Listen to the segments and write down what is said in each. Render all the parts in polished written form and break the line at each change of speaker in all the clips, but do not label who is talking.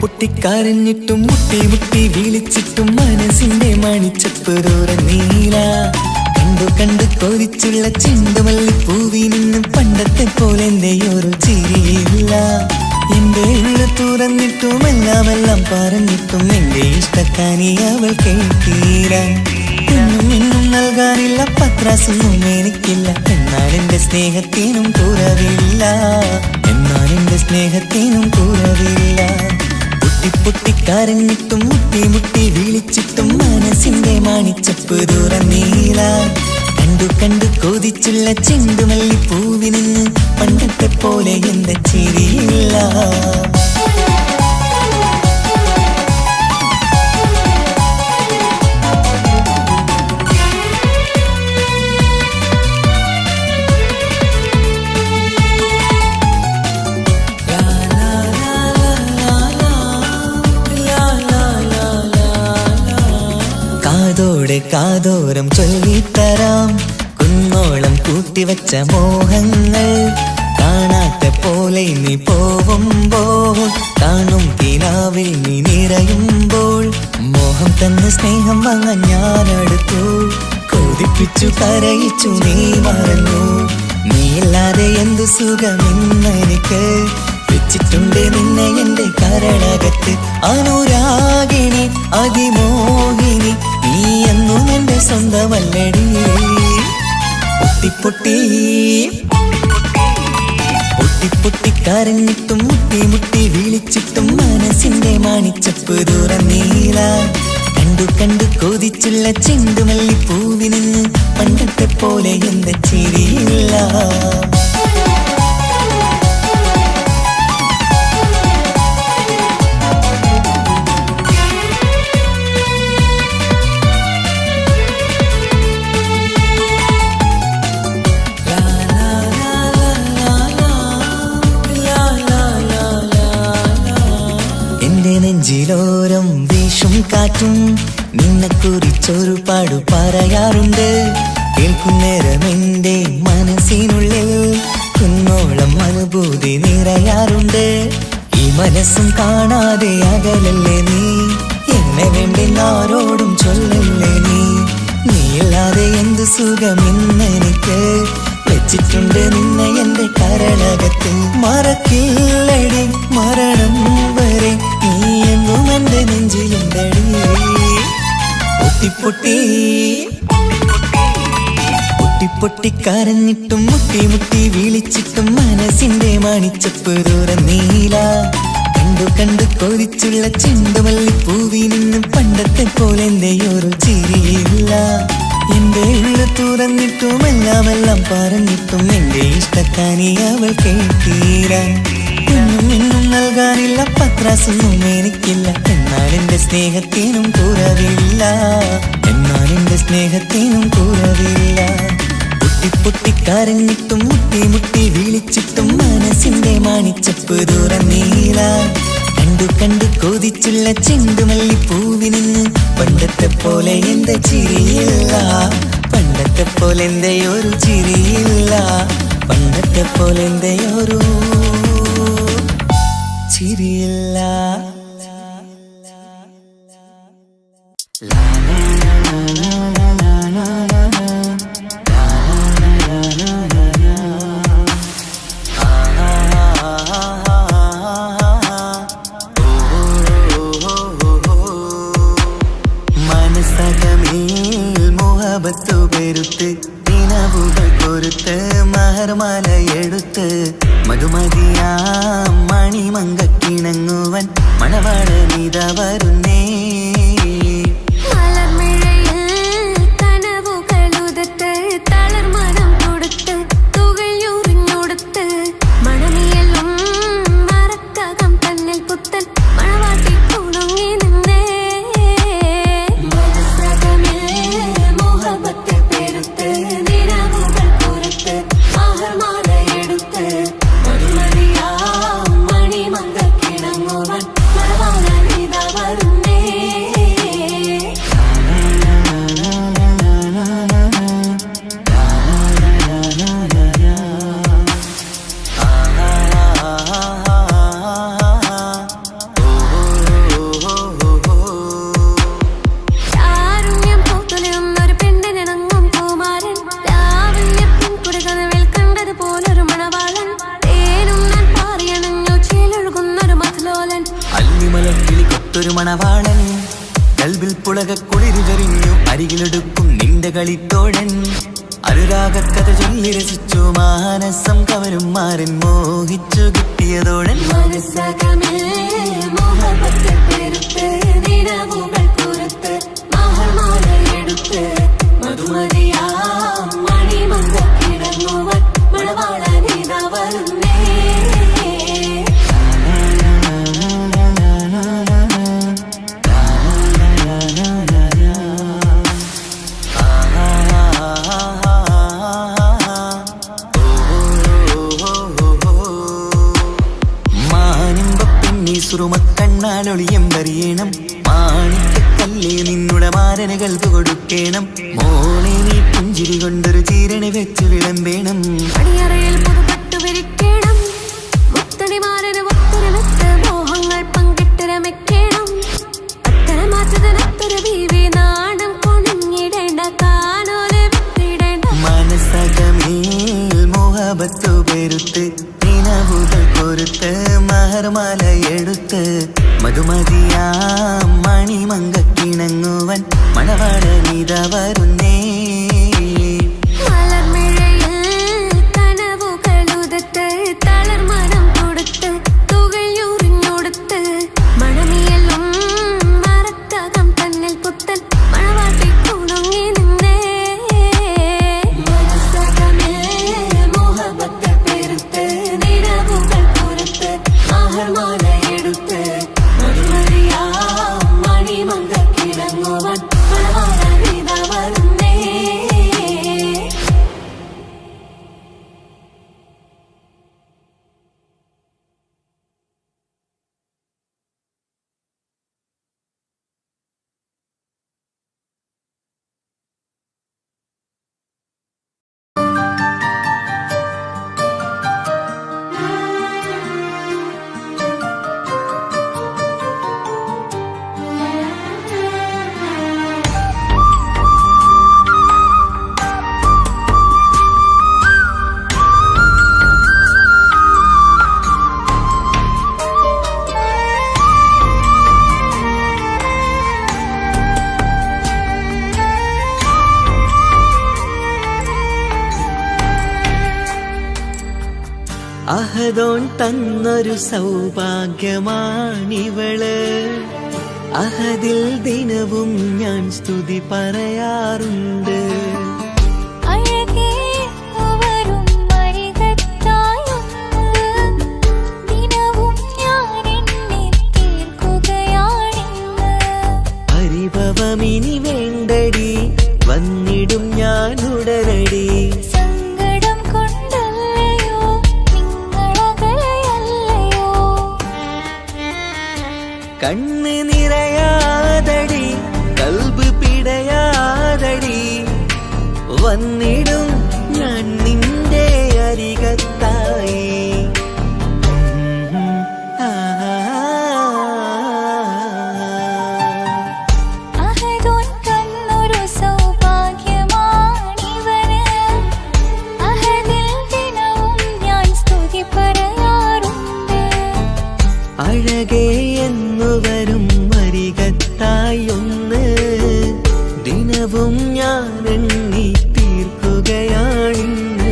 പൊട്ടിക്കരഞ്ഞിട്ടും മുട്ടി മുട്ടി വിളിച്ചിട്ടും മനസ്സിന്റെ മണിച്ചപ്പ് തുറന്നീല. കണ്ടു കണ്ടു കൊതിച്ചുള്ള ചെണ്ടുമല്ലിപ്പൂവിൽ നിന്നും പണ്ടത്തെ പോലെ എന്റെയൊരു ചിരിയില്ല. എന്റെ ഉള്ളു തുറന്നിട്ടും എല്ലാം പറഞ്ഞിട്ടും എന്റെ ഇഷ്ടക്കാരി അവൾ കേട്ടീര. ഇന്നും നൽകാനില്ല പത്രാസൊന്നും എനിക്കില്ല. എന്നാൽ എന്റെ സ്നേഹത്തിനും കുറവില്ല. പൊട്ടിക്കരഞ്ഞിട്ടും മുട്ടി മുട്ടി വിളിച്ചിട്ടും മനസ്സിന്റെ മണിച്ചപ്പ് തുറന്നീല. കണ്ടു കണ്ടു കൊതിച്ചുള്ള ചെണ്ടുമല്ലിപ്പൂവിൽ നിന്ന് പണ്ടത്തെ പോലെ എന്റെ ചിരിയില്ല. കാതോടെ കാതോരം ചൊല്ലിത്തരാം കുന്നോളം കൂട്ടിവച്ച മോഹങ്ങൾ. കാണാത്ത പോലെ നീ പോവുമ്പോൾ കാണും കിനാവിൽ നീ നിറയുമ്പോൾ മോഹം തന്ന സ്നേഹം വാങ്ങാൻ ഞാനടുത്തു. കൊതിപ്പിച്ചു കരയിച്ചു നീ മറന്നു. നീയില്ലാതെ എന്തു സുഖമെന്നെനിക്ക്. വെച്ചിട്ടുണ്ട് നിന്നെ എന്റെ കരളകത്ത്. അനുരാഗിണി അതിമോഹിനി നീ എന്നും എന്റെ സ്വന്തമല്ലടി. പൊട്ടിക്കരഞ്ഞിട്ടും മുട്ടി മുട്ടി വിളിച്ചിട്ടും മനസ്സിന്റെ മണിച്ചപ്പ് തുറന്നീല. കണ്ടു കണ്ടു കൊതിച്ചുള്ള ചെണ്ടുമല്ലിപ്പൂവിൽ നിന്ന് പണ്ടത്തെ പോലെ എന്റെ ചിരിയില്ല. നെഞ്ചിലോരം വീശും കാറ്റും നിന്നെ കുറിച്ചൊരു പാടു പറയാറുണ്ട്. കേൾക്കുന്നേരം എന്റെ മനസ്സിനുള്ളിൽ കുന്നോളം അനുഭൂതി നിറയാറുണ്ട്. ഈ മനസ്സും കാണാതെ അകലല്ലേ നീ. എന്നെ വേണ്ടെന്നാരോടും ചൊല്ലല്ലേ നീ. നീയില്ലാതെ എന്ത് സുഖമെന്നെനിക്ക്. വെച്ചിട്ടുണ്ട് നിന്നെ എന്റെ കരളകത്ത്. മറക്കില്ലടി മരണം വരെ നീ എന്നും എന്റെ നെഞ്ചിലുണ്ടടി. പൊട്ടിക്കരഞ്ഞിട്ടും മുട്ടി മുട്ടി വിളിച്ചിട്ടും മനസ്സിന്റെ മണിച്ചപ്പ് തുറന്നീല. കണ്ടു കണ്ടു കൊതിച്ചുള്ള ചെണ്ടുമല്ലിപ്പൂവിൽ നിന്നും പണ്ടത്തെ പോലെ എന്റെയൊരു ചിരിയില്ല. എന്റെ ഉള്ളു തുറന്നിട്ടും എല്ലാം പറഞ്ഞിട്ടും എന്റെ ഇഷ്ടക്കാരി അവൾ കേട്ടീര. ഇന്നും നൽകാനില്ല പത്രാസൊന്നും എനിക്കില്ല. എന്നാൽ എന്റെ സ്നേഹത്തിനും കുറവില്ല. പൊട്ടിക്കരഞ്ഞിട്ടും മുട്ടി മുട്ടി വിളിച്ചിട്ടും മനസ്സിന്റെ മണിച്ചപ്പ് തുറന്നീല. കണ്ടു കണ്ടു കൊതിച്ചുള്ള ചെണ്ടുമല്ലിപ്പൂവിൽ നിന്ന് പണ്ടത്തെ പോലെ എന്റെ ചിരിയില്ല. പണ്ടത്തെ പോലെ എന്റെയൊരു ചിരിയില്ല. പണ്ടത്തെ പോലെ എന്റെയൊരു ചിരിയില്ല. പെരുത്ത് നിലവുകൾ കൊരുത്ത് മഹർമാലയെടുത്ത് മധുമതിയാ മണിമങ്കക്കിണങ്ങുവൻ മണവാളനിത വരുന്നേ.
മണവാളനിത വരുന്നേ.
കൊടുത്തൊരു മണവാളൻ കൽവിൽ പുളക കുളിരുചൊരിഞ്ഞു അരികിലെടുക്കും നിന്റെ കളിത്തോഴൻ അനുരാഗക്കഥ ചൊല്ലി രസിച്ചു മാനസം കവരും മാറിൻ മോഹിച്ചു കിട്ടിയതോഴൻ സുറുമക്കണ്ണാലൊളിയം വരിയണം മാണിക്കല്ലേ നിന്നുടെ മാരന് കൽപ്പ് കൊടുക്കണം മോളെ നീ പുഞ്ചിരി കൊണ്ടൊരു ചീരണി വെച്ച് വിളമ്പേണം
മോഹങ്ങൾ പങ്കിട്ട് രമിക്കണം അത്തരം മാറ്റത്തിനൊത്തൊരു ബീവി നാടും കൊണിഞ്ഞിടേണ്ട കാനോലെ വിട്ടിടേണ്ട
മനസ്സകമേൽ മോഹബത്തു പെരുത്ത് നിലവുകൾ കൊരുത്ത് മഹർമാല എടുത്ത് മധുമതിയാം മണിമങ്കക്കിണങ്ങുവൻ മണവാള നീത വരുന്നേ അഹദോൻ തന്നൊരു സൗഭാഗ്യമാണിവള് അഹദിൽ ദിനവും ഞാൻ സ്തുതി പറയാറുണ്ട് പരിഭവമിനി വേണ്ടടി വന്നിടും ഞാൻ ഉടനടി കണ്ണ് നിറയാതടി കൽബ് പിടയാതടി വന്നിടും ഞാൻ നിന്റെ അരികത്തായി അഴകേ എന്നു വരും അരികത്തായി ഒന്ന് ദിനവും ഞാൻ എണ്ണി തീർക്കുകയാണിന്ന്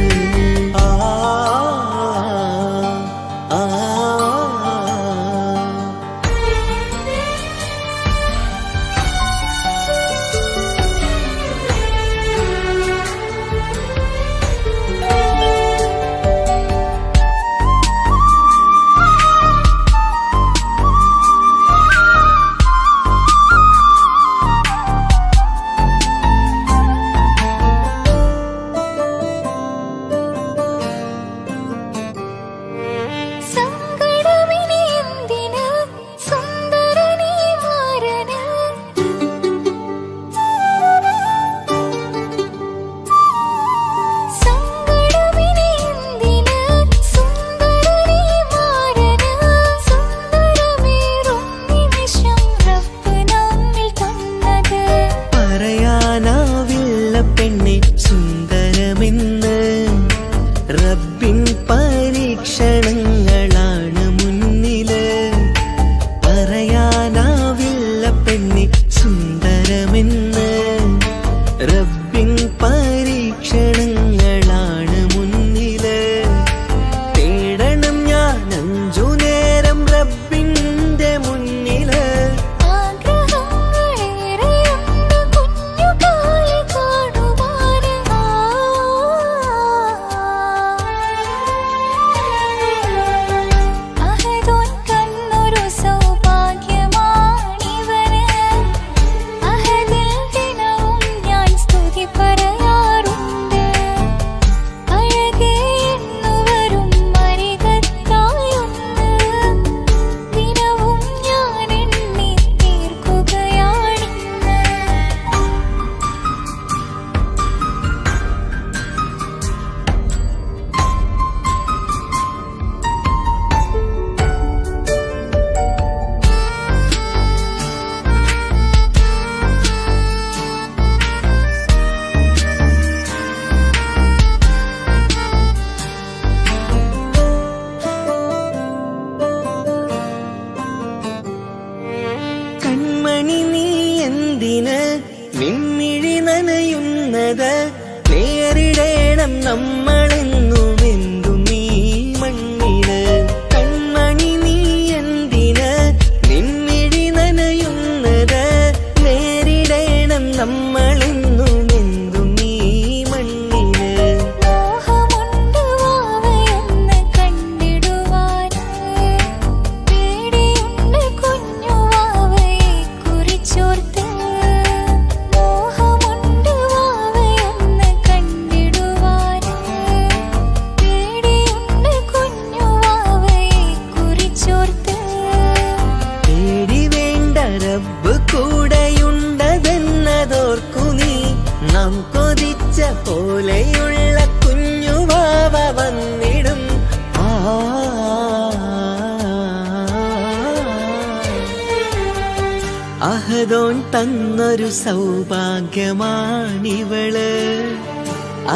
അഹദോൻ തന്നൊരു സൗഭാഗ്യമാണിവള്.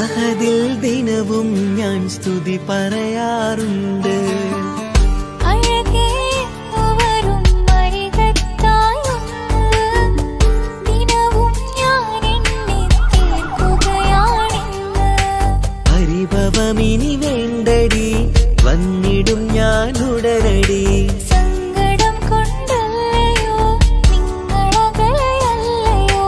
അഹദിൽ ദിനവും ഞാൻ സ്തുതി പറയാറുണ്ട്.
അഴകേ വരും വഴികത്തായൊന്ന് ദിനവും ഞാൻ എണ്ണി തീർക്കുകയാണിന്ന്.
പരിഭവമിനി വേണ്ടടി, വന്നിടും ഞാൻ ഉടനടി.
സങ്കടം കൊണ്ടല്ലയോ നിങ്ങളകലെയല്ലയോ.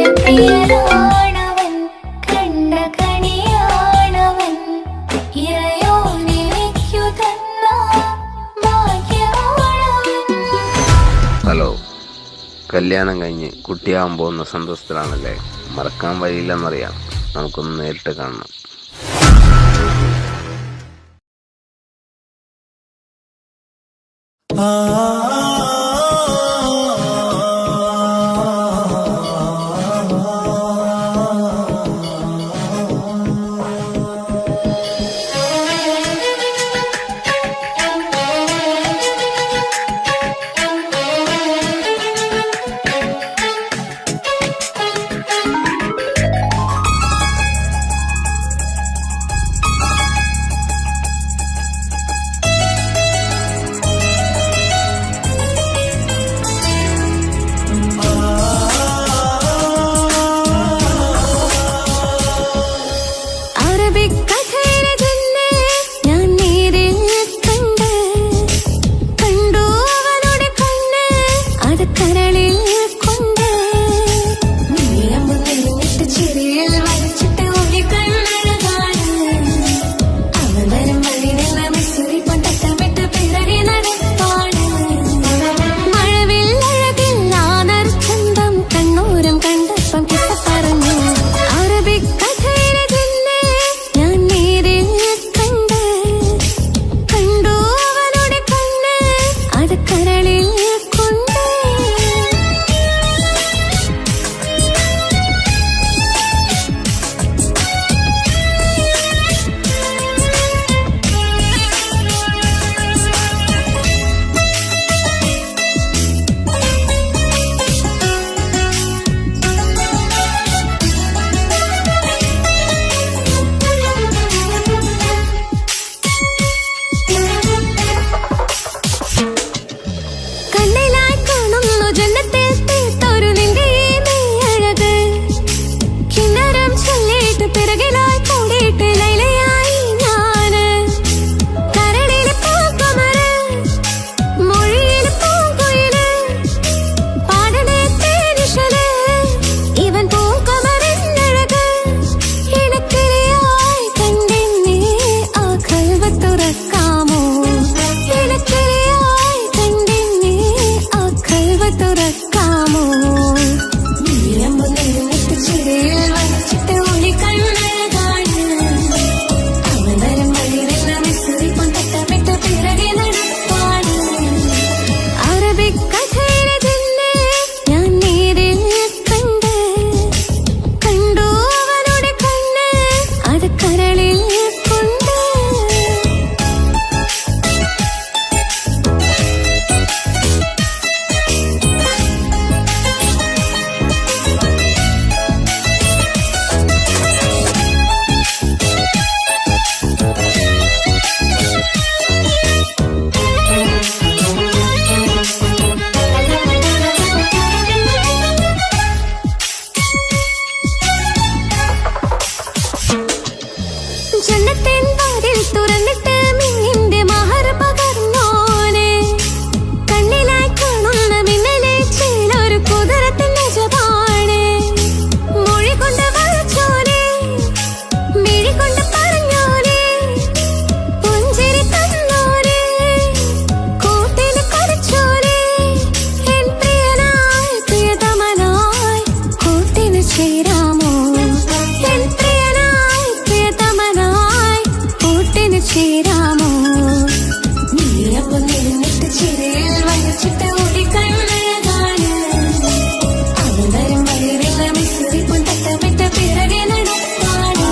പ്രിയനാണവൻ കണ്ട കണിയാണവൻ ഇറയോനിലേക്കു തന്ന ഭാഗ്യമാണവൻ.
ഹലോ, കല്യാണം കഴിഞ്ഞ് കുട്ടിയാവാൻ പോകുന്ന സന്തോഷത്തിലാണല്ലേ? മറക്കാൻ വഴിയില്ലെന്നറിയാം. നമുക്കൊന്ന് നേരിട്ട് കാണണം.
അറബിക്കഥയിലെ തന്നെ ഞാൻ നേരിൽ കണ്ടു അവനുടെ കണ്ണ് അത് കരളിൽ കൊണ്ട് നീയമ്പ് നെല്ലിട്ട് ചിരിയിൽ വരച്ചിട്ട് ഒരു കണ്ണഴകാണ് അവൻ വരും വഴി നിന്ന് മിസ്സുരി പൊട്ടമിട്ട് പിറകെ നടപ്പാണ് മഴവിൽ അഴകിൽ ആനർച്ചന്തം കണ്ണൂരം കണ്ടപ്പം കിട്ട പറഞ്ഞു അറബിക്കഥയിലെ തന്നെ ഞാൻ നേരിൽ കണ്ടു അവനുടെ കണ്ണ് അത് കരളിൽ കൊണ്ട് കണ്ണിലായി കാണുന്നു ജന്നത്തിൽ തീർത്തൊരു നിന്റെ ഈ മെയ്യഴക് കിന്നരം ചൊല്ലിയിട്ട് പിറകിലായി കൂടിയിട്ട് ലൈലയായി ഞാന് കരളിലെ പൂക്കമര് മൊഴിയിലെ പൂങ്കുയില് പാടണേ തേനിശല് ഇവൻ പൂക്കമറിനഴക് ഇണക്കിരിയായി കണ്ടെന്നെ ആ കൽവ തുറക്കാമോ ഇണക്കിരിയായി കണ്ടെന്നെ ആ കൽവ തുറക്കാമോ നീയമ്പ് നെല്ലിട്ട് ചിരിയിൽ വരച്ചിട്ട് ഒരു കണ്ണഴകാണ് അവൻ വരും വഴി നിന്ന് മിസ്സുരി പൊട്ടമിട്ട് പിറകെ നടപ്പാണ് അറബിക്കഥയിലെ തന്നെ ഞാൻ നേരിൽ കണ്ടു അവനുടെ കണ്ണ് അത് കരളിൽ കൊണ്ട് ജന്നത്തിൻ വാതിൽ തുറന്നിട്ട് മിന്നിന്റെ മഹർ പകർന്നോനെ കണ്ണിലായി കാണുന്ന മിന്നലെ ചേലൊരു കുതിരത്തിന്റെ ജപാണ് മൊഴി കൊണ്ട് വളച്ചോനെ മിഴി കൊണ്ട് പറഞ്ഞോനെ പുഞ്ചിരി തന്നോനെ കൂട്ടിന് കളിച്ചോനെ എൻ പ്രിയനായി പ്രിയതമനായി കൂട്ടിന് ചേരാമോ എൻ പ്രിയനായി പ്രിയതമനായി കൂട്ടിന് ചേരാമോ നീയമ്പ് നെല്ലിട്ട് ചിരിയിൽ വരച്ചിട്ട് ഒരു കണ്ണഴകാണ് അവൻ വരും വഴി നിന്ന് മിസ്സുരി പൊട്ടമിട്ട് പിറകെ നടപ്പാണ്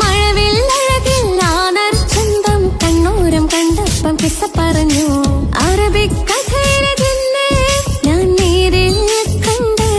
മഴവിൽ അഴകിൽ ആനർച്ചന്തം കണ്ണൂരം കണ്ടപ്പം കിസ്സ പറഞ്ഞു അറബിക്കഥയിലെ തന്നെ ഞാൻ നേരിൽ കണ്ടു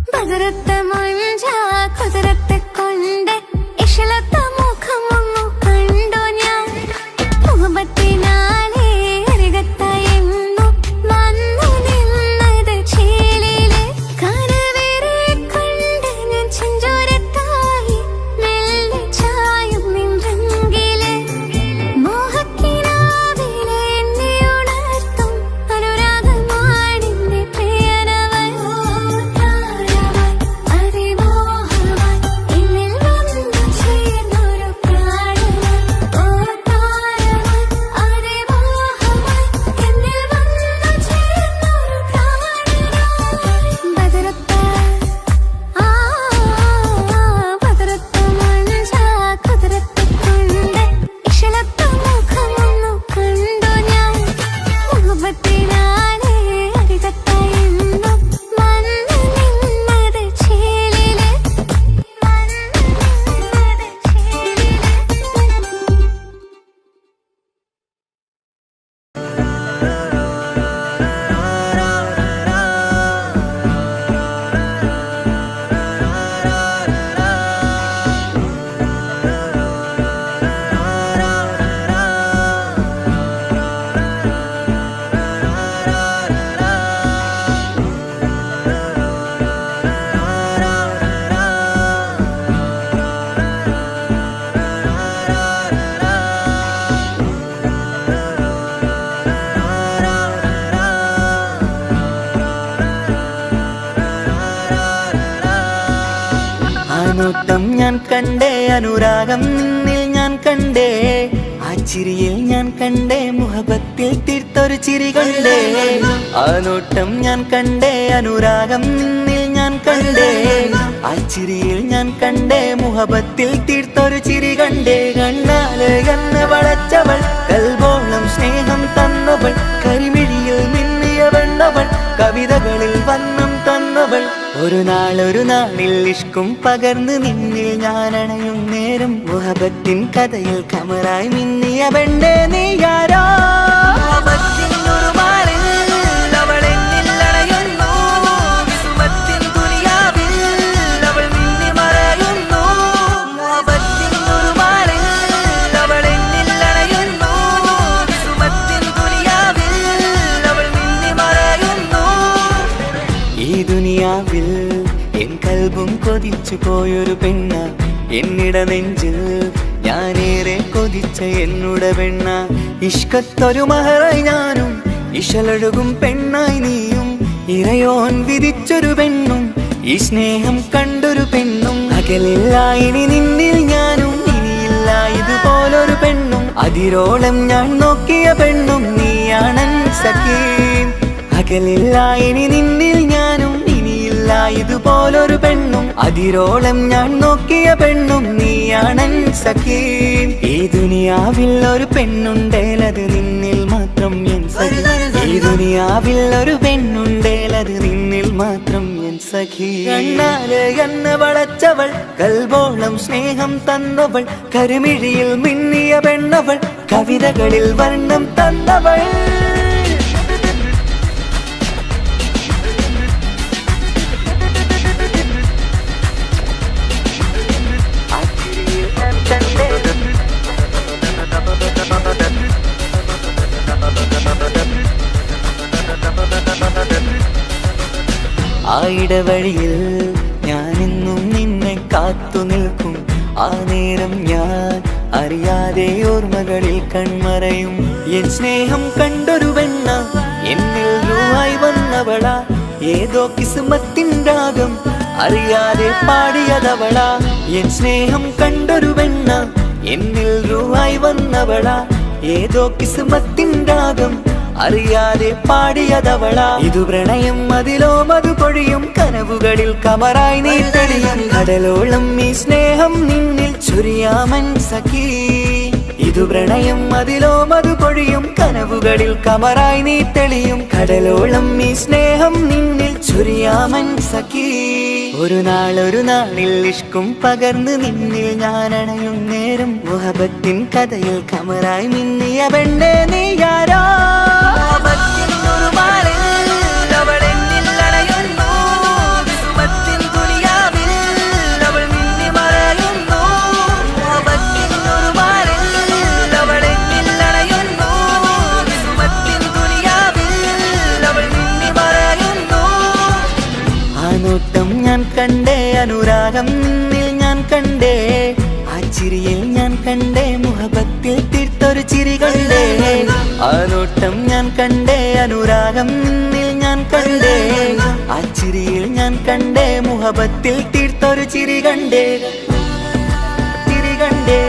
ബദറത്തെ മൊഞ്ച കുതിരത്തെ കൊണ്ട് ഇഷലത്ത മുഖമൊന്നു കണ്ടു ഞാൻ മുഹബത്തിനാലേ അരികത്തായെന്നു വന്നു നിന്നത് ചേലിലെ കരവേറെ കണ്ട് ഞാൻ ചെഞ്ചോരത്തായി മെല്ലെ ചായും നിன்றെങ്കിലെ മോഹക്കിനാവിലെ എന്നെ ഉണർത്തും അനുരാഗമാണിന്റെ പ്രിയനവൻ അതിമോഹമായി എന്നിൽ വന്നു ചേർന്നൊരു പ്രാണനൻ അതിമോഹമായി എന്നിൽ വന്നു ചേർന്നൊരു പ്രാണനൻ ബദറത്ത ബദറത്ത മഞ്ച കുതിരത്തെ കൊണ്ട് ഇഷലത്ത മുഖമൊന്നു കണ്ടു ഞാൻ മുഹബത്തിനാലേ അരികത്തായെന്നു വന്നു നിന്നത് ചേലിലെ
നോട്ടം ഞാൻ കണ്ടേ അനുരാഗം നിന്നിൽ ഞാൻ കണ്ടേ ആ ചിരിയിൽ ഞാൻ കണ്ടേ മുഹബത്തിൽ തീർത്തൊരു ചിരി കണ്ടേ ആ നോട്ടം ഞാൻ കണ്ടേ അനുരാഗം നിന്നിൽ ഞാൻ കണ്ടേ ആ ചിരിയിൽ ഞാൻ കണ്ടേ മുഹബത്തിൽ തീർത്തൊരു ചിരി കണ്ടേ കണ്ണാല് കണ്ണ് വളച്ചവൾ കൽബോളം സ്നേഹം തന്നവൾ കരിമിഴിയിൽ മിന്നിയ വെണ്ണവൾ കവിതകളിൽ വന്നം തന്നവൾ ഒരു നാളിൽ ഇഷ്കും പകർന്ന് നിന്നിൽ ഞാൻ അണയും നേരം മുഹബത്തിൻ കഥയിൽ കമറായി മിന്നിയ പെണ്ണേ നീയാരോ എൻ കൽബും കൊതിച്ചു പോയൊരു പെണ്ണ എന്നിട നെഞ്ചിൽ ഞാനേറെ കൊതിച്ച എന്നുട പെണ്ണ ഇഷ്കത്തൊരു മഹറായി ഞാനും ഇശലൊഴുകും പെണ്ണായി നീയും ഇറയോൻ വിധിച്ചൊരു പെണ്ണും ഈ സ്നേഹം കണ്ടൊരു പെണ്ണും അകലില്ല ഇനി നിന്നിൽ ഞാനും ഇനിയില്ല ഇതുപോലൊരു പെണ്ണും അതിരോളം ഞാൻ നോക്കിയ പെണ്ണും നീയാണൻ സഖീ അകലില്ല ഇനി നിന്നിൽ ഞാനും ഇനിയില്ല ഇതുപോലൊരു പെണ്ണും അതിരോളം ഞാൻ നോക്കിയ പെണ്ണും നീയാണൻ സഖീ ഈ ദുനിയാവിൽ ഒരു പെണ്ണുണ്ടേലത് നിന്നിൽ മാത്രം എൻ സഖി ഈ ദുനിയാവിൽ ഒരു പെണ്ണുണ്ടേലത് നിന്നിൽ മാത്രം എൻ സഖി കണ്ണാല് കണ്ണ് വളച്ചവൾ കൽബോളം സ്നേഹം തന്നവൾ കരുമിഴിയിൽ മിന്നിയ പെണ്ണവൾ കവിതകളിൽ വർണ്ണം തന്നവൾ ആ ഇടവഴിയിൽ ഞാനെന്നും നിന്നെ കാത്തു നിൽക്കും ആ നേരം ഞാൻ അറിയാതെ ഓർമ്മകളിൽ കൺമറയും എൻ സ്നേഹം കണ്ടൊരു പെണ്ണ എന്നിൽ രൂപായി വന്നവളാ ഏതോ കിസ്മത്തിൻ രാഗം അറിയാതെ പാടിയതവളാ എൻ സ്നേഹം കണ്ടൊരു പെണ്ണ എന്നിൽ രൂപായി വന്നവളാ ഏതോ കിസ്മത്തിൻ രാഗം അറിയാതെ പാടിയതവളാ ഇതു പ്രണയം അതിലോ മധു പൊഴിയും കനവുകളിൽ കമറായി നീ തെളിയും കടലോളം ഈ സ്നേഹം നിന്നിൽ ചൊരിയാമൻ സഖീ ഇതു പ്രണയം അതിലോ മധു പൊഴിയും കനവുകളിൽ കമറായി നീ തെളിയും കടലോളം ഈ സ്നേഹം നിന്നിൽ ചൊരിയാമൻ സഖീ ഒരു നാളിൽ ഇഷ്കും പകർന്ന് നിന്നിൽ ഞാൻ അണയും നേരം മുഹബത്തിൻ കഥയിൽ കമറായി മിന്നിയ പെണ്ണേ നീയാരോ ഒരു മാറിൽ അവൾ എന്നിൽ അണയുന്നു വിസുമത്തിൻ കണ്ടേ അനുരാഗം നിന്നിൽ ഞാൻ കണ്ടേ ആ ചിരിയിൽ ഞാൻ കണ്ടേ മുഹബത്തിൽ തീർത്തൊരു ചിരി കണ്ടേ ആ നോട്ടം ഞാൻ കണ്ടേ അനുരാഗം നിന്നിൽ ഞാൻ കണ്ടേ ആ ചിരിയിൽ ഞാൻ കണ്ടേ മുഹബത്തിൽ തീർത്തൊരു ചിരി കണ്ടേ ചിരി കണ്ടേ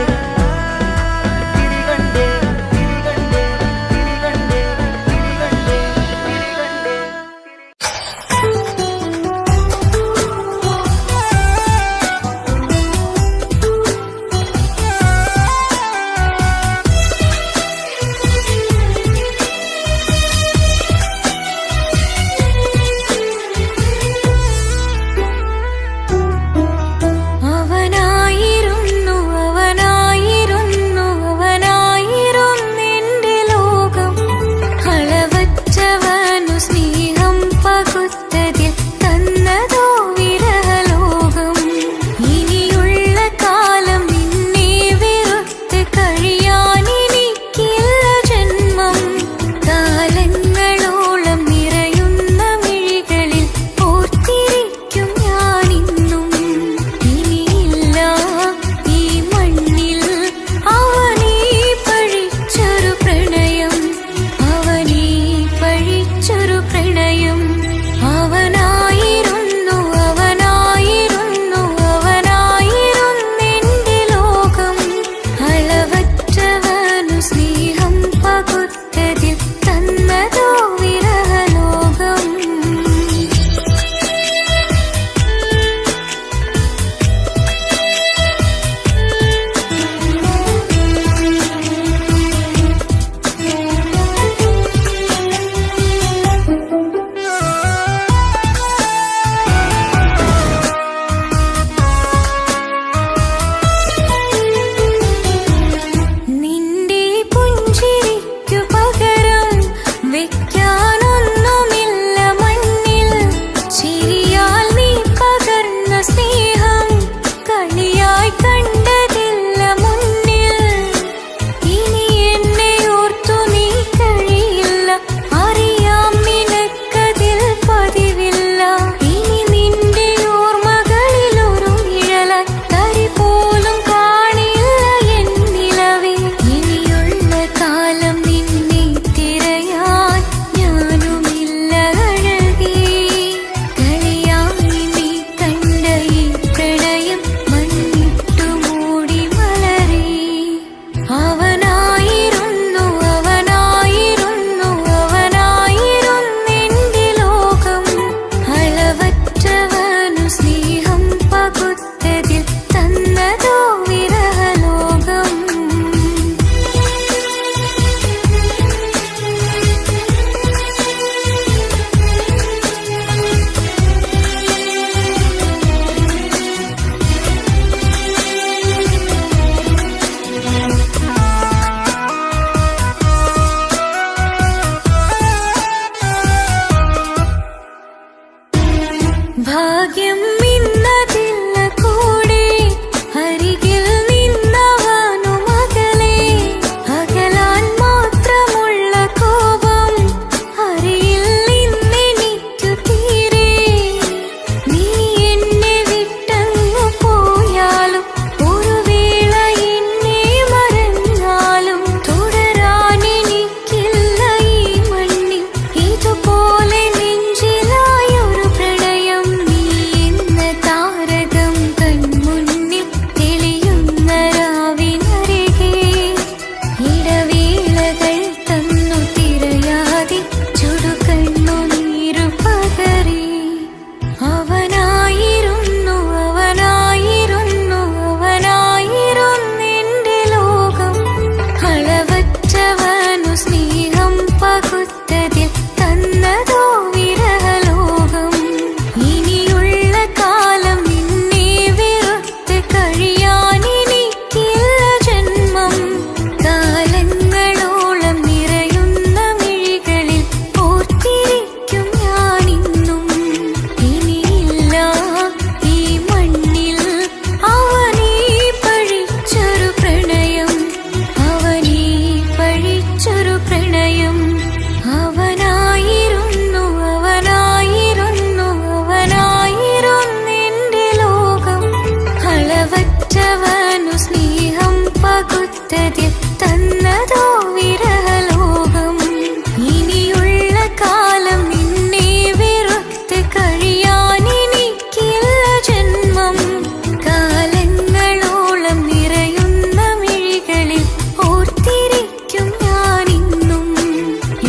ചിരി കണ്ടേ ചിരി കണ്ടേ ചിരി കണ്ടേ ചിരി കണ്ടേ ചിരി കണ്ടേ.
അവനായിരുന്നെന്റെ ലോകം അളവറ്റവനു സ്നേഹം പകുത്തതിൽ തന്നതോ വിരഹലോകം ഇനിയുള്ള കാലം നിന്നെ വെറുത്ത് കഴിയാനെനിക്കില്ല ജന്മം കാലങ്ങളോളം നിറയുന്ന മിഴികളിൽ ഓർത്തിരിക്കും ഞാനിന്നും ഇനിയില്ല ഈ മണ്ണിൽ അവനീ പഴിച്ചൊരു പ്രണയം അവനീ പഴിച്ചൊരു പ്രണയം അവനായിരുന്നെന്റെ ലോകം അളവറ്റവനു സ്നേഹം പകുത്തതിൽ തന്നതോ വിരഹലോകം. നിന്റെ പുഞ്ചിരിക്കു പകരം വെക്കാനൊന്നുമില്ല മണ്ണിൽ ചിരിയാൽ നീ പകർന്ന സ്നേഹം കളിയായി കണ്ടതില്ല മുന്നിൽ ഇനി എന്നെ ഓർത്തു നീ കഴിയില്ല അറിയാം നിനക്കതിൽ പതിവില്ല ഇനി നിന്റെ ഓർമ്മകളിൽ ഒരു നിഴലായി തരി പോലും കാണില്ല എന്നിലവേ ഇനിയുള്ള കാലം നിന്നെ തിരയാൻ ഞാനുമില്ല അഴകേ കളിയായി നീ കണ്ട ഈ പ്രണയം മണ്ണിട്ടു മൂടി മലരേ അവനായിരുന്നെന്റെ ലോകം അളവറ്റവനു സ്നേഹം പകുത്തതിൽ തന്നതോ വിരഹലോകം. ഭാഗ്യം ഇന്നതില്ല കൂടെ അരികിൽ നിന്നവനു മകളെ അകലാൻ മാത്രമുള്ള കോപം അറിയിൽ നിന്നെനിക്കു തീരെ നീ എന്നെ വിട്ടങ്ങു പോയാലും ഒരു വേള എന്നെ മറന്നാലും തുടരാനെനിക്കില്ല ഈ മണ്ണിൽ ഇതുപോലെ നെഞ്ചിലായൊരു പ്രണയം നീ എന്ന
പകുത്തതിൽ തന്നതോ വിരഹലോകം. ഇനിയുള്ള കാലം നിന്നെ വെറുത്ത് കഴിയാൻ എനിക്കില്ല ജന്മം. കാലങ്ങളോളം നിറയുന്ന മിഴികളിൽ ഓർത്തിരിക്കും ഞാനിന്നും.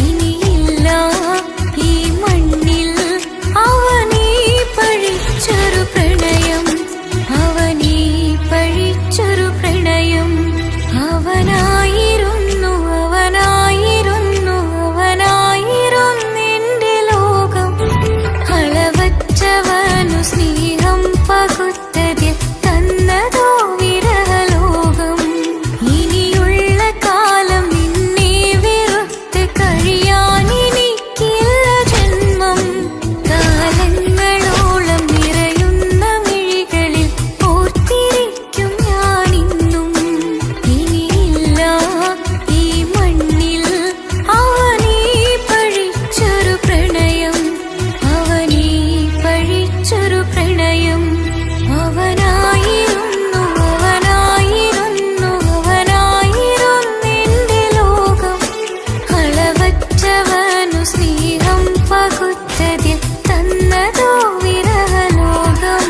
ഇനിയില്ല ഈ മണ്ണിൽ അവനീ പഴിച്ചൊരു പ്രണയം, അവനീ പഴിച്ചൊരു പ്രണയം. അവനായിരുന്നു അവനായിരുന്നു അവനായിരുന്നെന്റെ ലോകം. അളവറ്റവനു സ്നേഹം പകുത്തതിൽ തന്നതോ വിരഹലോകം. ഇനിയുള്ള കാലം നിന്നെ വെറുത്ത് കഴിയാൻ എനിക്കില്ല ജന്മം. കാലങ്ങളോളം നിറയുന്ന മിഴികളിൽ ഓർത്തിരിക്കും ഞാനിന്നും. ഇനിയില്ല ഈ മണ്ണിൽ അവനീ പഴിച്ചൊരു പ്രണയം, അവനീ പഴിച്ചൊരു പ്രണയം. അവനായിരുന്നു അവനായിരുന്നു അവനായിരുന്നെന്റെ ലോകം. അളവറ്റവനു സ്നേഹം പകുത്തതിൽ തന്നതോ വിരഹലോകം.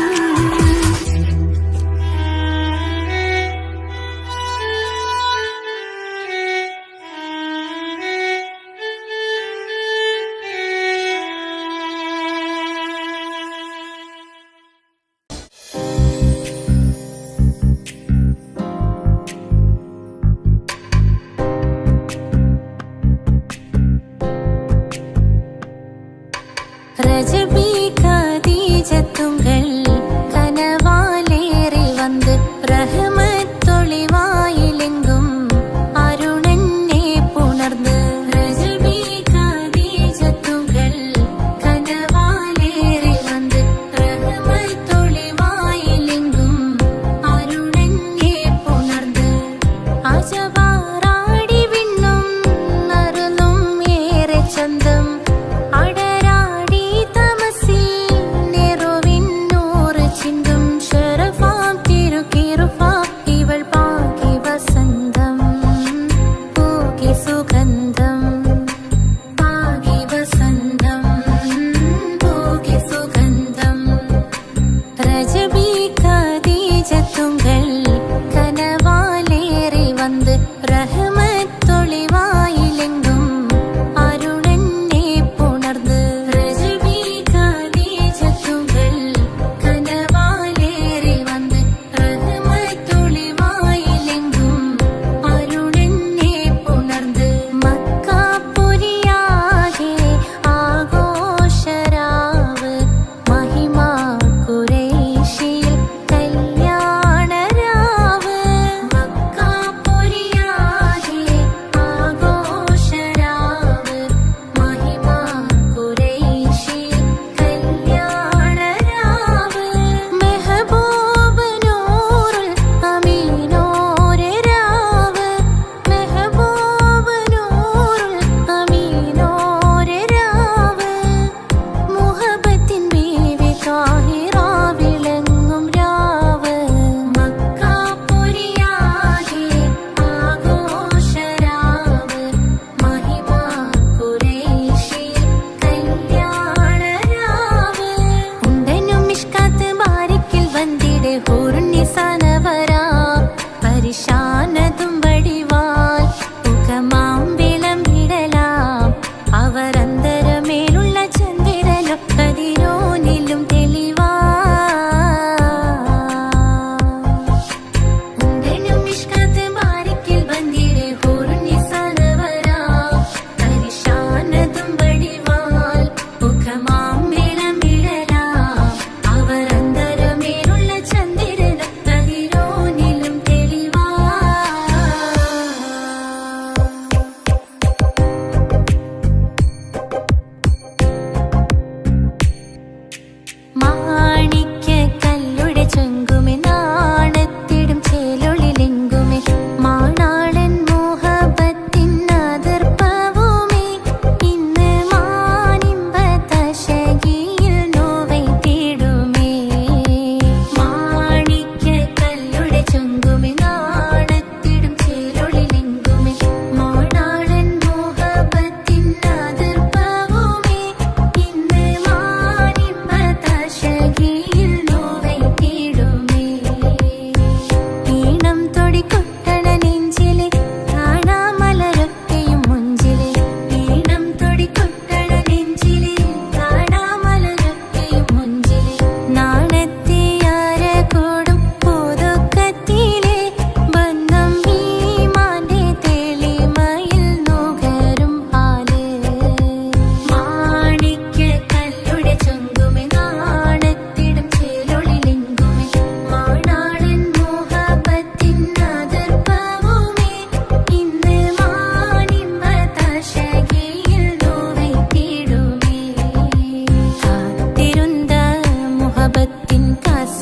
ரஜபி கதீஜத்துங்கள் கனவாலேறி வந்து ரஹமத்தொளிவாயிலெங்கும் அருணன்னே புணர்ந்து. ரஜபி கதீஜத்துங்கள் கனவாலேறி வந்து ரஹமத்தொளிவாயிலெங்கும் அருணன்னே புணர்ந்து. അജവാറാടി വിണ്ണും നറുന്നും ഏറെ ചന്തം. അടരാടി തമസിൽ നെറുവിന്നൂറ് ചിന്തും. ശരഫാം തിരുക്കിറുഫാ ഇവൾ പാകി വസന്തം, പൂകി സുഗന്ധം. പാകി വസന്തം, പൂകി സുഗന്ധം. രജബി ഖദീജത്തുങ്കൾ കനവാലേറി വന്ന് റഹ്മത്തൊളിവായിലെങ്കും അരുണന്നെ പുണർന്ന്. രജബി ഖദീജത്തുങ്കൾ കനവാലേറി വന്ന് റഹ്മത്തൊളിവായിലെങ്കും അരുണന്നെ പുണർന്ന്. മക്കാപുരിയാകെ ആഘോഷരാവ് മഹിമാ ഖുറൈശിയിൽ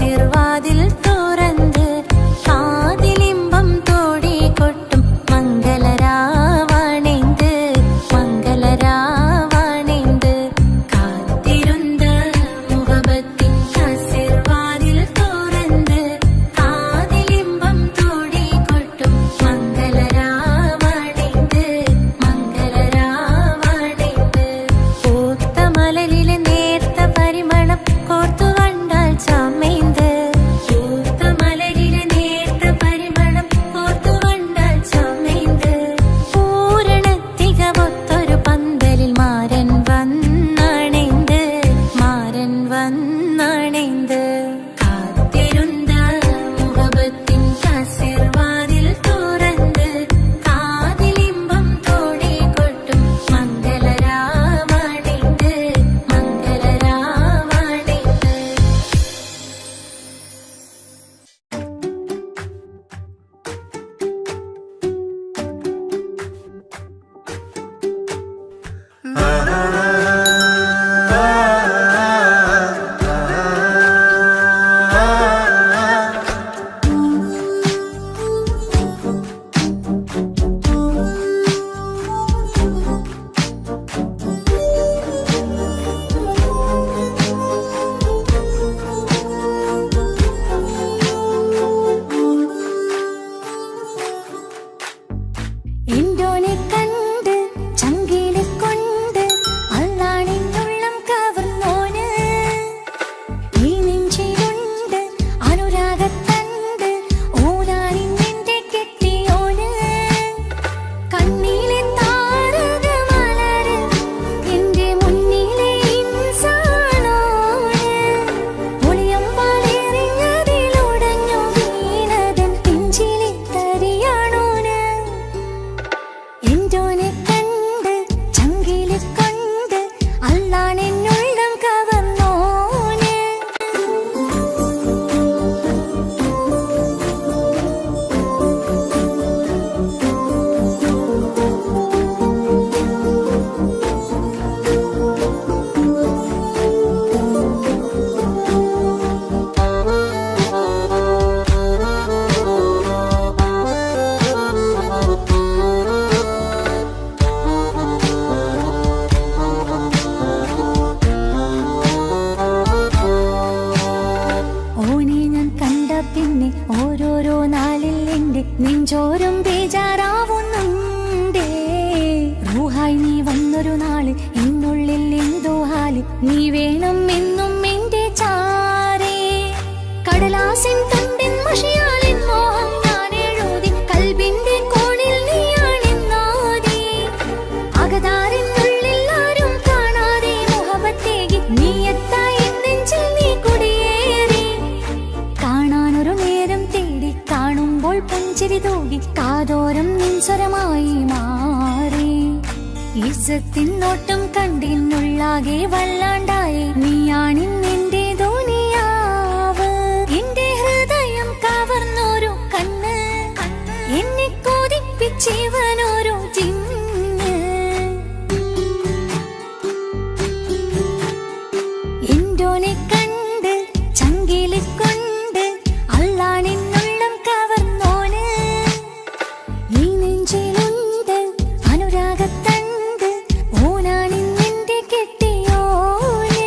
കാസിർവാതിൽ തുറന്ന് കാതിലിമ്പം തോടി കൊട്ടും മംഗളരാവണിന്ത് മംഗളരാവണിന്ത് കാത്തിരുന്ന മുഹബത്തിൻ കാസിർവാതിൽ തുറന്ന് കാതിലിമ്പം തോടി കൊട്ടും മംഗളരാവണിന്ത് മംഗളരാവണിന്ത് പൂത്ത മലരിലെ നേർത്ത പരിമളം കോർത്തു കണ്ടാൽ ചമൈന്ത് പൂത്ത മലരിലെ നേർത്ത പരിമളം കോർത്തു കണ്ടാൽ ചമൈന്ത് പൂരണത്തികവൊത്തൊരു പന്തലിൽ മാരൻ വന്നണൈന്ത് മാരൻ വന്നണൈന്ത് കാത്തിരുന്ന മുഹബത്തിൻ കാസിർവാതിൽ തുറന്ന് കാതിലിമ്പം തോടി കൊട്ടും മംഗളരാവണിന്ത് മംഗളരാവണിന്ത് എന്തോനെ കണ്ട് ചങ്കില് കൊണ്ട് അള്ളാണിന്നുള്ളം കവർന്നോന് ഈ നെഞ്ചിലുണ്ട് അനുരാഗത്തണ്ട് ഓനാണിന്നെന്റെ കെട്ടിയോന് കണ്ണിലെ താരക മലര് എന്റെ മുന്നിലെ ഇൻസാണോന് ഒളിയമ്പാലെറിഞ്ഞതിലുടഞ്ഞു വീണതൻ പിഞ്ചിലെ തരിയാണോന് എന്തോനെ കണ്ട് ചങ്കില് കൊണ്ട് അള്ളാണെന്നുള്ളം കവർന്നോന് ഓനെ ഞാൻ കണ്ട പിന്നെ ഓരോരോ നാളിൽ എന്റെ നെഞ്ചോരം ബേജാറാവുന്നുണ്ടേ റൂഹായി നീ വന്നൊരു നാള് എന്നുള്ളിൽ എന്തോ ഹാല് നീ വേണം എന്നും എന്റെ ചാരേ കടലാസിൻ തണ്ടിൻ മഷിയാലിൻ മോഹം ഞാൻ എഴുതി കൽബിന്റെ കോണിൽ നീയാണെന്നാതി അകതാരിനുള്ളിൽ ആരും കാണാതെ മുഹബത്തേകി നീയത്തായി നെഞ്ചിൽ നീ കുടിയേറി കാണാനൊരു നേരം തേടി കാണുമ്പോൾ പുഞ്ചിരി തൂകി കാതോരം നിൻസ്വരമായി മാറി ഇസ്സത്തിൻ നോട്ടം കണ്ടിന്നുള്ളാകെ വല്ലാണ്ടായി നീയാണിന്നെന്റെ ദുനിയാവ് എന്റെ ഹൃദയം കവർന്നൊരു കണ്ണ് എന്നെ കൊതിപ്പിച്ചിവനൊരു ജിന്ന് എന്തോനെ കണ്ട് ചങ്കില് കൊണ്ട് അള്ളാണെന്നുള്ളം കവർന്നോന് ഈ നെഞ്ചിലുണ്ട് അനുരാഗത്തണ്ട് ഓനാണിന്നെന്റെ കെട്ടിയോന്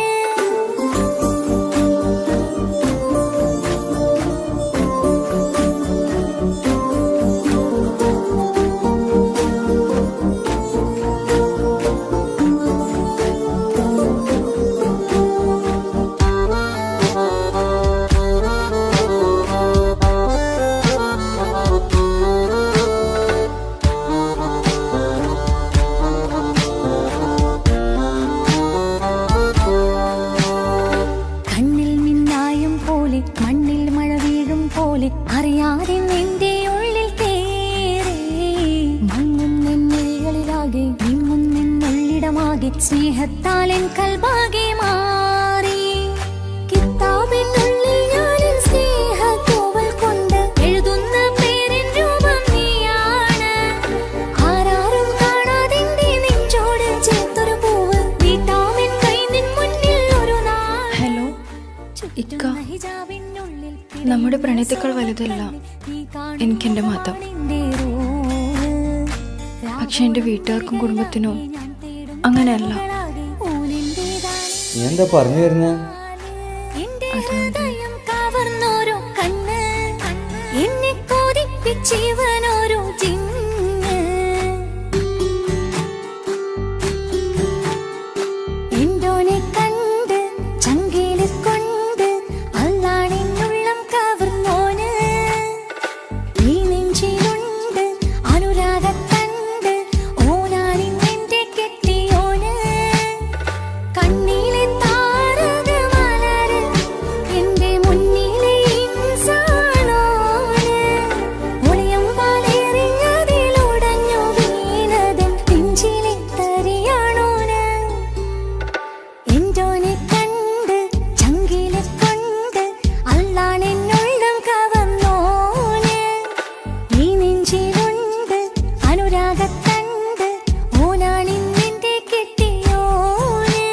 കണ്ണിൽ മിന്നായം പോലെ മണ്ണിൽ മഴ വീഴും പോലെ അറിയാതെ നിന്റെ ഉള്ളിൽ കേറി മങ്ങും നിന്നികളിലാകെ നിങ്ങും നിന്നുള്ളിടമാകെ സ്നേഹത്താൽ എൻ കൽബാകെ മാറി കിതാബിനുള്ളിൽ ഞാനെൻ സ്നേഹത്തൂവൽ കൊണ്ട് എഴുതുന്ന പേരിൻ രൂപം നീയാണ് ആരാരും കാണാതെന്റെ നെഞ്ചോട് ചേർത്തൊരു പൂവ് വീട്ടാമെൻ കൈ നിൻ മുന്നിൽ ഒരു നാൾ
ഹലോ ഇക്ക
ഹിജാബിനുള്ളിൽ
നമ്മുടെ പ്രണയത്തേക്കാൾ വലുതല്ല എനിക്കെന്റെ മതം. പക്ഷെ എന്റെ വീട്ടുകാർക്കും കുടുംബത്തിനും അങ്ങനെയല്ല.
നീ എന്താ പറഞ്ഞു വരുന്നേ?
കവർന്നോരോ കണ്ണ് എന്നെ കൊതിപ്പിച്ചവനോരോ ജിന്ന് എന്തോനെ കണ്ട് ചങ്കില് കൊണ്ട് അല്ലാണെന്നുള്ളം കവർന്നോന് ഈ നെഞ്ചിലുണ്ട് അനുരാഗത്തണ്ട് ഓനാണിന്നെന്റെ കെട്ടിയോന് കണ്ണിലെ താരക മലര് എന്റെ മുന്നിലെ ഇൻസാണോന് ഒളിയം പാലെറിഞ്ഞതിലുടഞ്ഞു വീണതൻ നെഞ്ചിലെ തരിയാണോന് എന്തോനെ കണ്ട് ചങ്കിലെ കൊണ്ട് അല്ലാണെന്നുള്ളം കവർന്നോന് ഈ നെഞ്ചിലുണ്ട് അനുരാഗത്തണ്ട് ഓനാണിന്നെന്റെ കെട്ടിയോന്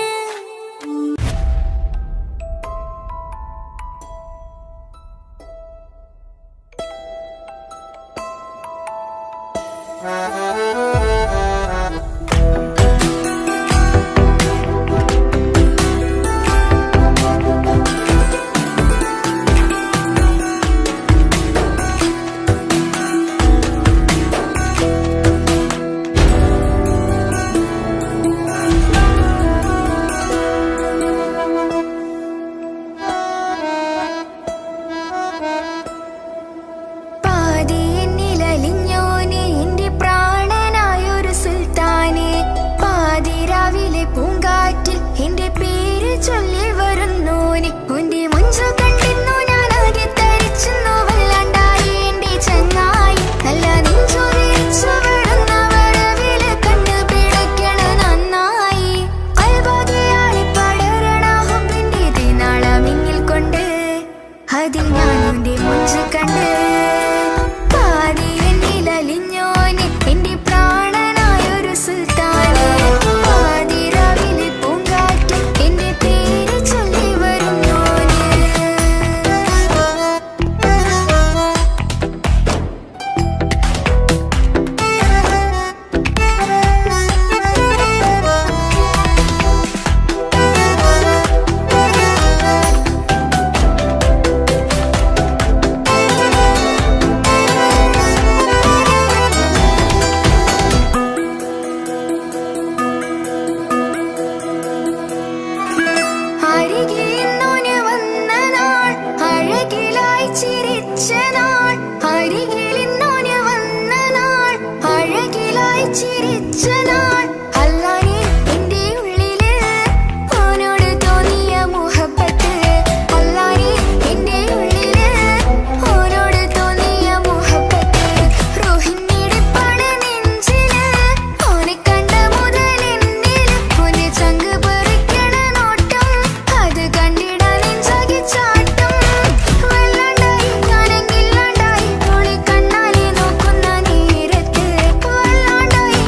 പാതി എന്നിലലിഞ്ഞോനെ എന്റെ പ്രാണനായൊരു സുൽത്താനെ പാതിരാവിലെ പൂങ്കാറ്റിൽ എന്റെ പേര് ചൊല്ലി വരുന്നോനെ ഒന്റെ മുഞ്ചു കണ്ടിരുന്നു ഞാൻ ആകെ തരിച്ചെന്നു വല്ലാണ്ടായി എന്റെ ചങ്ങായി നല്ല നെഞ്ചു വിരിച്ചു വിടുന്ന വരവില് കണ്ണു പിടയ്ക്കണ നന്നായി കൽബാകെയാളി പടരണ ഹുബിന്റെ ദിനാളമിങ്ങിൽ കൊണ്ട് അതിൽ ഞാൻ എന്റെ മുഞ്ചു കണ്ട് പാതി എന്നിലലിഞ്ഞോനെ എന്റെ പ്രാണനായൊരു സുൽത്താനെ പാതിരാവിലെ പൂങ്കാറ്റിൽ എന്റെ പേര് ചൊല്ലി വരുന്നോനെ അരികിലിന്നോന് വന്ന നാൾ അഴകിലായി ചിരിച്ച നാൾ അരികിലിന്നോന് വന്ന നാൾ അഴകിലായി ചിരിച്ച നാൾ അല്ലാനെ എന്റെ ഉള്ളില് ഓനോട് തോന്നിയ മുഹബത്ത് അല്ലാനെ എന്റെ ഉള്ളില് ഓനോട് തോന്നിയ മുഹബത്ത് റോഹിണിടിപ്പാണ് നെഞ്ചില് ഓനെ കണ്ട മുതൽ എന്നില് ഓന്റെ ചങ്ക് പറിക്കണ നോട്ടം അത് കണ്ടിടാൻ നെഞ്ചാകെ ചാട്ടം വല്ലാണ്ടായി ഞാനെങ്കില്ലാണ്ടായി ഓളെ കണ്ണാലെ നോക്കുന്ന നേരത്ത് വല്ലാണ്ടായി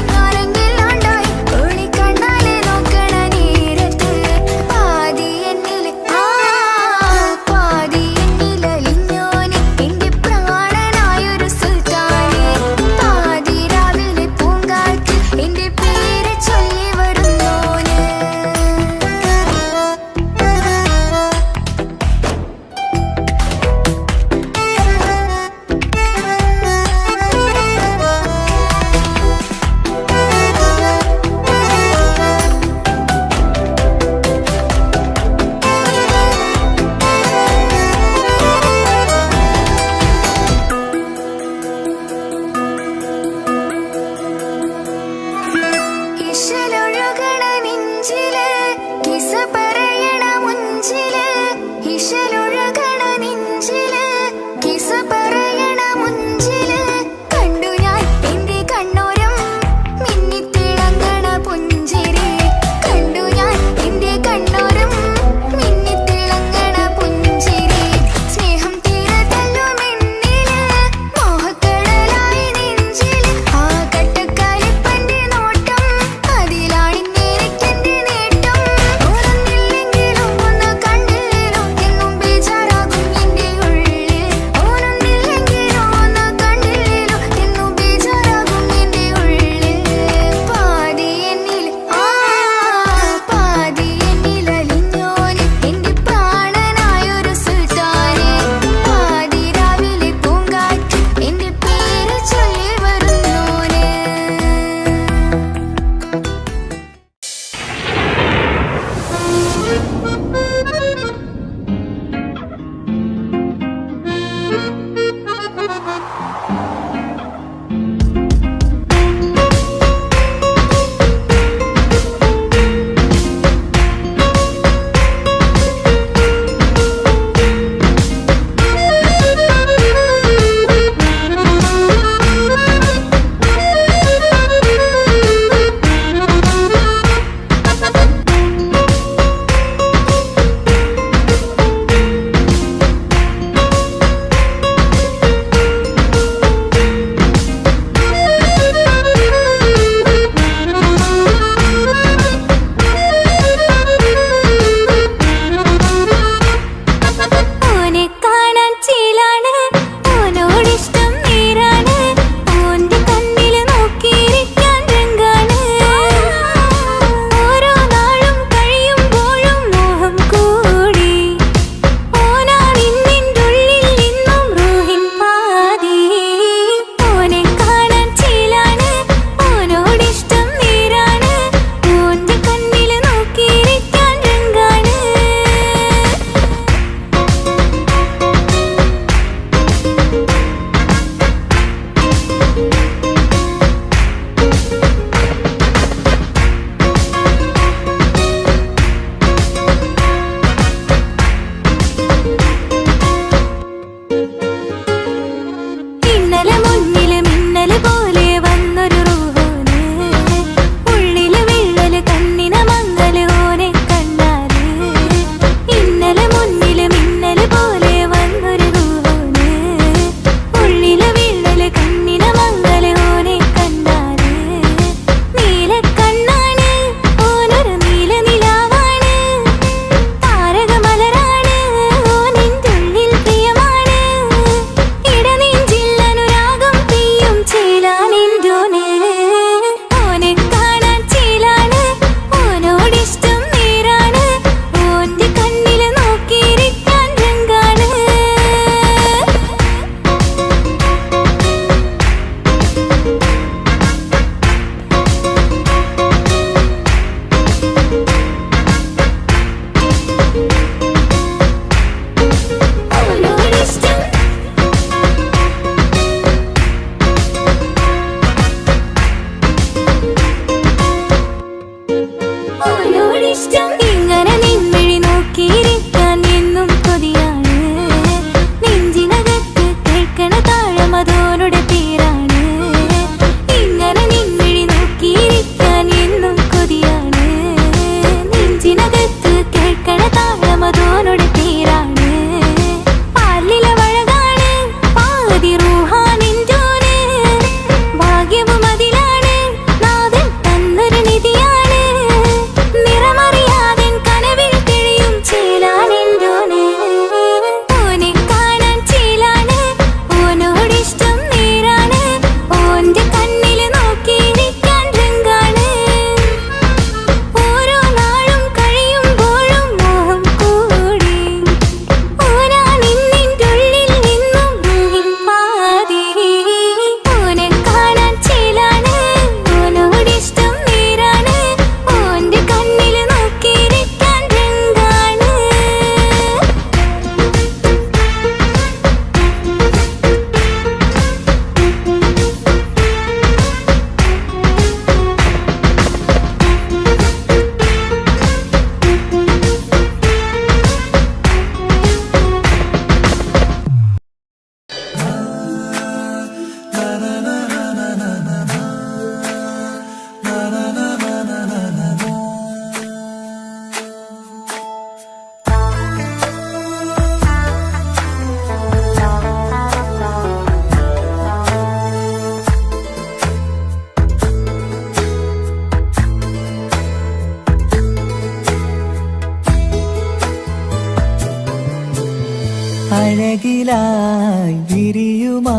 അഴകിലായി വിരിയുമാ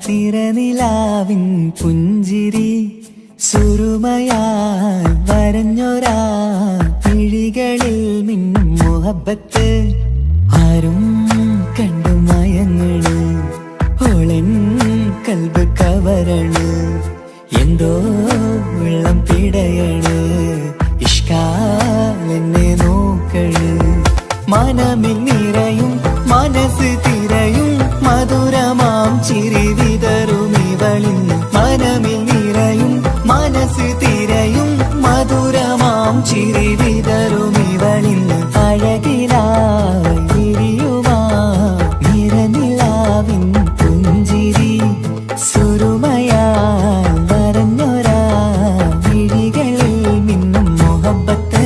തിരനിലാവിൻ പുഞ്ചിരി സുരുമയായി വരഞ്ഞൊരാ കിഴികളിൽ മിന്നും മുഹബത്ത് ആരും കണ്ടു മയങ്ങള് ഓളൻ കൽബ് കവരണ് എന്തോ വെള്ളം പിടയണ് ഇഷ്കാലെന്നെ നോക്കള് മനമിൽ നിറയും മനസ്സ് തിരയും മധുരമാം ചിരി വിതറും ഇവളിന്ന് മനമിൽ നിറയും മനസ്സ് തിരയും മധുരമാം ചിരി വിതറും ഇവളിന്ന് അഴകിലായി വിരിയുമാ നിറനിലാവിൻ പുഞ്ചിരി സുരുമയാൽ വരഞ്ഞൊരാ വിഴികളിൽ മിന്നും മുഹബത്ത്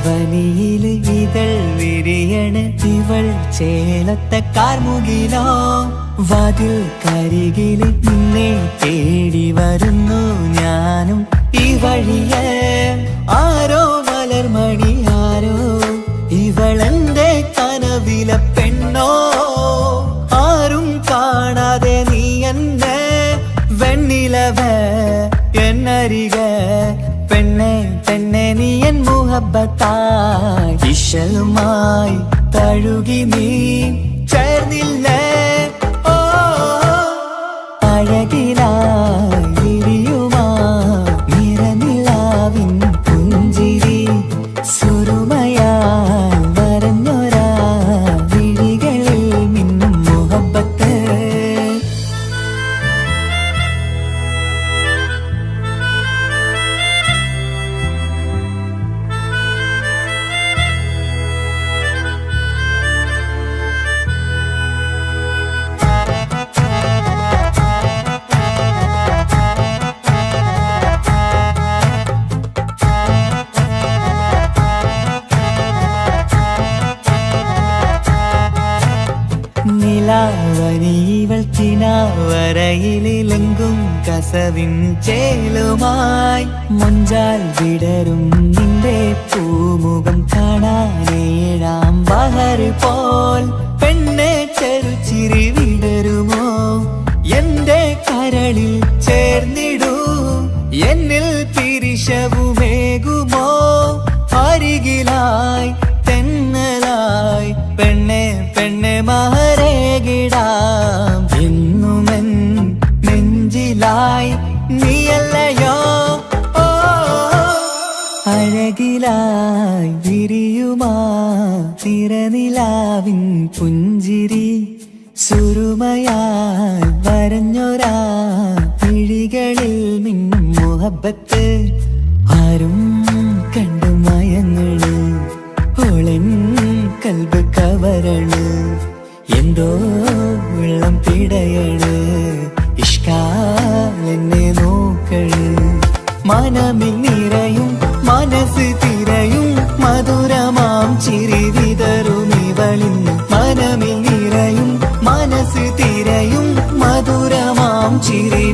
വനിയില് ഇതൾ വിരിയണ് ഇവൾ ചേലത്തെ കാർമുകിലോ വാതിൽ കരികില് നിന്നെ തേടി വരുന്നു ഞാനും ഈ വഴിയെ ആരോ മലർമണി ആരോ ഇവളെന്റെ കനവിലെ പെണ്ണോ ആരും കാണാതെ നീ എന്നെ വെണ്ണിലവ എന്നരിക പെണ്ണെ പെണ്ണെ നീ എൻ മുഹബത്തായി ഇശലുമായി തഴുകി നീ ചേർന്നില്ലേ ഓ അഴകിലായി വിരിയുമാ നിറനിലാവിൻ പുഞ്ചിരി സുരുമയാൽ വരഞ്ഞൊരാ വിഴികളിൽ മിന്നും മുഹബത്ത് നിലാവനിവൾ കിനാവരയിലെങ്കും കസവിൻ ചേലുമായി മുഞ്ചാൽ വിടരും നിന്റെ പൂമുഖം കാണാനേഴാം ബഹർ പോൽ പെണ്ണെ ചെറുചിരി വിടരുമോ എന്റെ കരളിൽ ചേർന്നിടൂ എന്നിൽ തിരിശവുമേകുമോ അരികിലായി തെന്നലായി പെണ്ണെ പെണ്ണെ മഹരേകിടാം എന്നുമെൻ നെഞ്ചിലായി നീയല്ലയോ ഓ അഴകിലായി വിരിയുമാ തിരനിലാവിൻ പുഞ്ചിരി സുരുമയാൽ വരഞ്ഞൊരാ കിഴികളിൽ മിന്നും മുഹബത്ത് ആരും കണ്ടു മയങ്ങള് ഓളൻ കൽബ് കവരണ് എന്തോ വെള്ളം പിടയണ് ഇഷ്കാലെന്നെ നോക്കള് മനമിൽ നിറയും മനസ്സ് തിരയും മധുരമാം ചിരി വിതറും ഇവളിന്ന് മനമിൽ നിറയും മനസ്സ് തിരയും മധുരമാം ചിരി